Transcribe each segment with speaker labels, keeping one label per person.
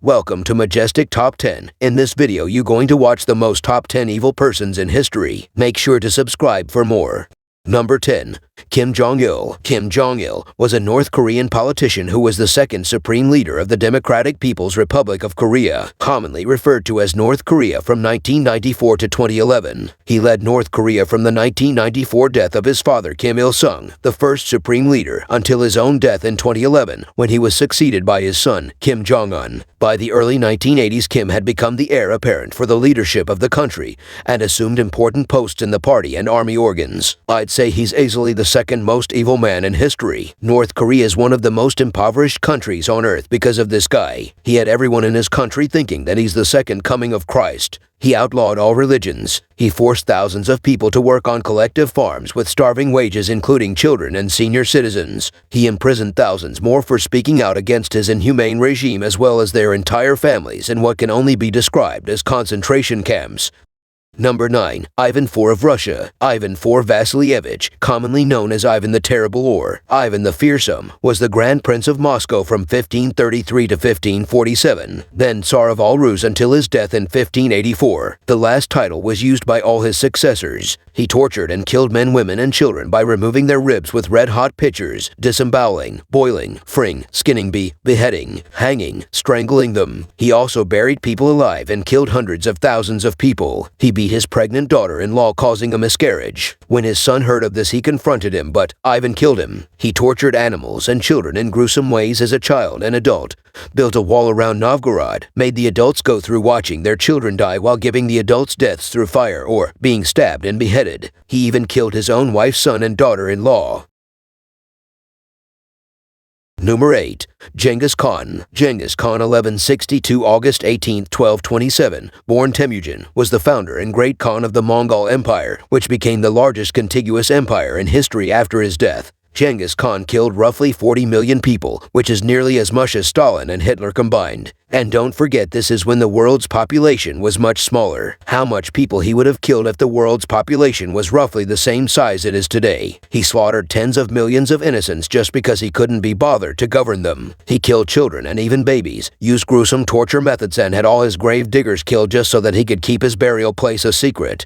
Speaker 1: Welcome to Majestic Top 10. In this video, you're going to watch the most top 10 evil persons in history. Make sure to subscribe for more. Number 10. Kim Jong-il. Kim Jong-il was a North Korean politician who was the second supreme leader of the Democratic People's Republic of Korea, commonly referred to as North Korea from 1994 to 2011. He led North Korea from the 1994 death of his father Kim Il-sung, the first supreme leader, until his own death in 2011, when he was succeeded by his son, Kim Jong-un. By the early 1980s, Kim had become the heir apparent for the leadership of the country and assumed important posts in the party and army organs. I'd say he's easily the second most evil man in history. North Korea is one of the most impoverished countries on earth because of this guy. He had everyone in his country thinking that he's the second coming of Christ. He outlawed all religions. He forced thousands of people to work on collective farms with starving wages, including children and senior citizens. He imprisoned thousands more for speaking out against his inhumane regime, as well as their entire families in what can only be described as concentration camps. Number 9. Ivan IV of Russia. Ivan IV Vasilievich, commonly known as Ivan the Terrible or Ivan the Fearsome, was the Grand Prince of Moscow from 1533 to 1547, then Tsar of all Rus until his death in 1584. The last title was used by all his successors. He tortured and killed men, women, and children by removing their ribs with red-hot pitchers, disemboweling, boiling, freeing, skinning, beheading, hanging, strangling them. He also buried people alive and killed hundreds of thousands of people. He beat his pregnant daughter-in-law, causing a miscarriage. When his son heard of this, he confronted him, but Ivan killed him. He tortured animals and children in gruesome ways as a child and adult, built a wall around Novgorod, made the adults go through watching their children die while giving the adults deaths through fire or being stabbed and beheaded. He even killed his own wife's son and daughter-in-law. Number 8. Genghis Khan. Genghis Khan, 1162 August 18, 1227, born Temujin, was the founder and great Khan of the Mongol Empire, which became the largest contiguous empire in history after his death. Genghis Khan killed roughly 40 million people, which is nearly as much as Stalin and Hitler combined. And don't forget, this is when the world's population was much smaller. How much people he would have killed if the world's population was roughly the same size it is today. He slaughtered tens of millions of innocents just because he couldn't be bothered to govern them. He killed children and even babies, used gruesome torture methods, and had all his grave diggers killed just so that he could keep his burial place a secret.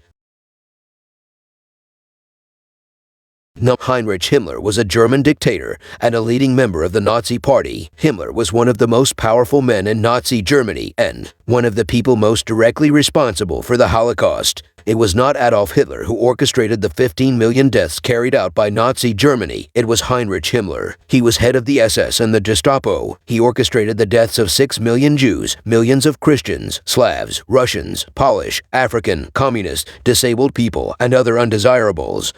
Speaker 1: Heinrich Himmler was a German dictator and a leading member of the Nazi Party. Himmler was one of the most powerful men in Nazi Germany and one of the people most directly responsible for the Holocaust. It was not Adolf Hitler who orchestrated the 15 million deaths carried out by Nazi Germany. It was Heinrich Himmler. He was head of the SS and the Gestapo. He orchestrated the deaths of 6 million Jews, millions of Christians, Slavs, Russians, Polish, African, communists, disabled people, and other undesirables.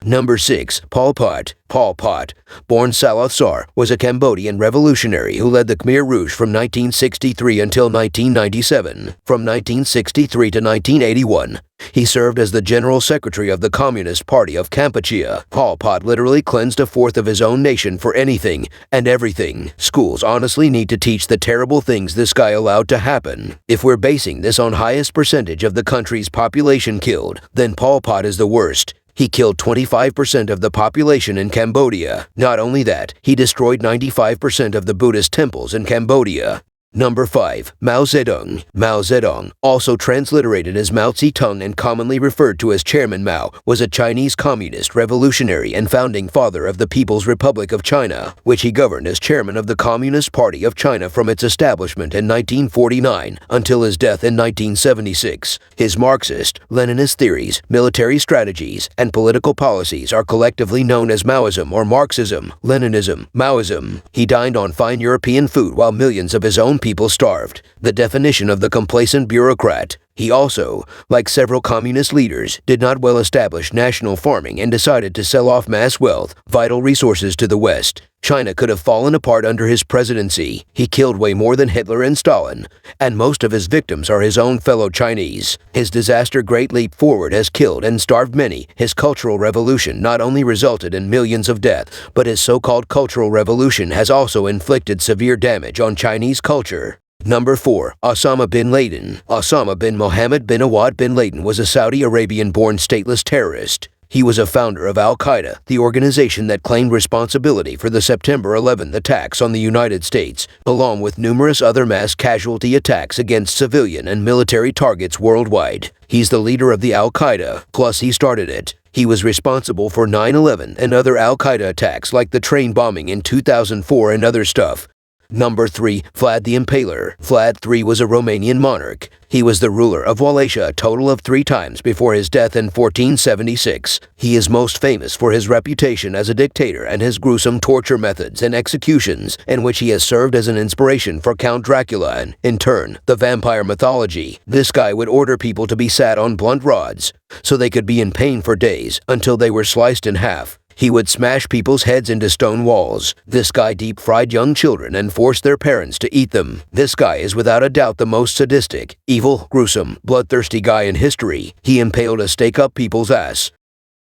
Speaker 1: Number 6. Pol Pot. Pol Pot, born Salothsar, was a Cambodian revolutionary who led the Khmer Rouge from 1963 until 1997. From 1963 to 1981, he served as the General Secretary of the Communist Party of Kampuchea. Pol Pot literally cleansed a fourth of his own nation for anything and everything. Schools honestly need to teach the terrible things this guy allowed to happen. If we're basing this on highest percentage of the country's population killed, then Pol Pot is the worst. He killed 25% of the population in Cambodia. Not only that, he destroyed 95% of the Buddhist temples in Cambodia. Number 5. Mao Zedong. Mao Zedong, also transliterated as Mao Zedong and commonly referred to as Chairman Mao, was a Chinese communist revolutionary and founding father of the People's Republic of China, which he governed as chairman of the Communist Party of China from its establishment in 1949 until his death in 1976. His Marxist, Leninist theories, military strategies, and political policies are collectively known as Maoism or Marxism, Leninism, Maoism. He dined on fine European food while millions of his own people starved. The definition of the complacent bureaucrat. He also, like several communist leaders, did not well establish national farming and decided to sell off mass wealth, vital resources to the West. China could have fallen apart under his presidency. He killed way more than Hitler and Stalin, and most of his victims are his own fellow Chinese. His disaster Great Leap Forward has killed and starved many. His Cultural Revolution not only resulted in millions of deaths, but his so-called Cultural Revolution has also inflicted severe damage on Chinese culture. Number 4. Osama bin Laden. Osama bin Mohammed bin Awad bin Laden was a Saudi Arabian-born stateless terrorist. He was a founder of Al-Qaeda, the organization that claimed responsibility for the September 11 attacks on the United States, along with numerous other mass casualty attacks against civilian and military targets worldwide. He's the leader of the Al-Qaeda, plus he started it. He was responsible for 9/11 and other Al-Qaeda attacks like the train bombing in 2004 and other stuff. Number 3. Vlad the Impaler. Vlad III was a Romanian monarch. He was the ruler of Wallachia a total of 3 times before his death in 1476. He is most famous for his reputation as a dictator and his gruesome torture methods and executions, in which he has served as an inspiration for Count Dracula and, in turn, the vampire mythology. This guy would order people to be sat on blunt rods, so they could be in pain for days until they were sliced in half. He would smash people's heads into stone walls. This guy deep-fried young children and forced their parents to eat them. This guy is without a doubt the most sadistic, evil, gruesome, bloodthirsty guy in history. He impaled a stake up people's ass.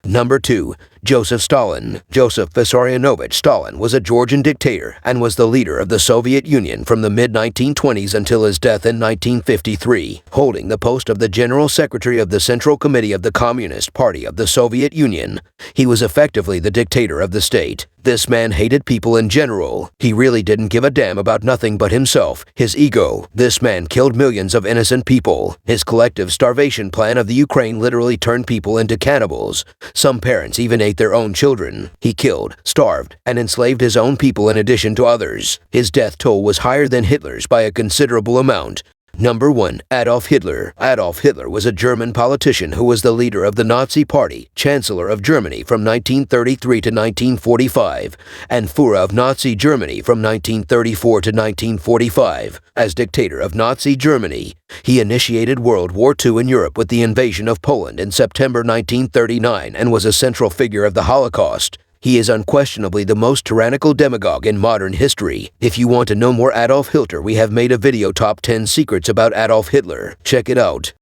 Speaker 1: Number 2. Joseph Stalin. Joseph Vissarionovich Stalin was a Georgian dictator and was the leader of the Soviet Union from the mid-1920s until his death in 1953, holding the post of the General Secretary of the Central Committee of the Communist Party of the Soviet Union. He was effectively the dictator of the state. This man hated people in general. He really didn't give a damn about nothing but himself, his ego. This man killed millions of innocent people. His collective starvation plan of the Ukraine literally turned people into cannibals. Some parents even ate their own children. He killed, starved, and enslaved his own people in addition to others. His death toll was higher than Hitler's by a considerable amount. Number 1. Adolf Hitler. Adolf Hitler was a German politician who was the leader of the Nazi Party, Chancellor of Germany from 1933 to 1945, and Führer of Nazi Germany from 1934 to 1945. As dictator of Nazi Germany, he initiated World War II in Europe with the invasion of Poland in September 1939 and was a central figure of the Holocaust. He is unquestionably the most tyrannical demagogue in modern history. If you want to know more Adolf Hitler, we have made a video top 10 secrets about Adolf Hitler. Check it out.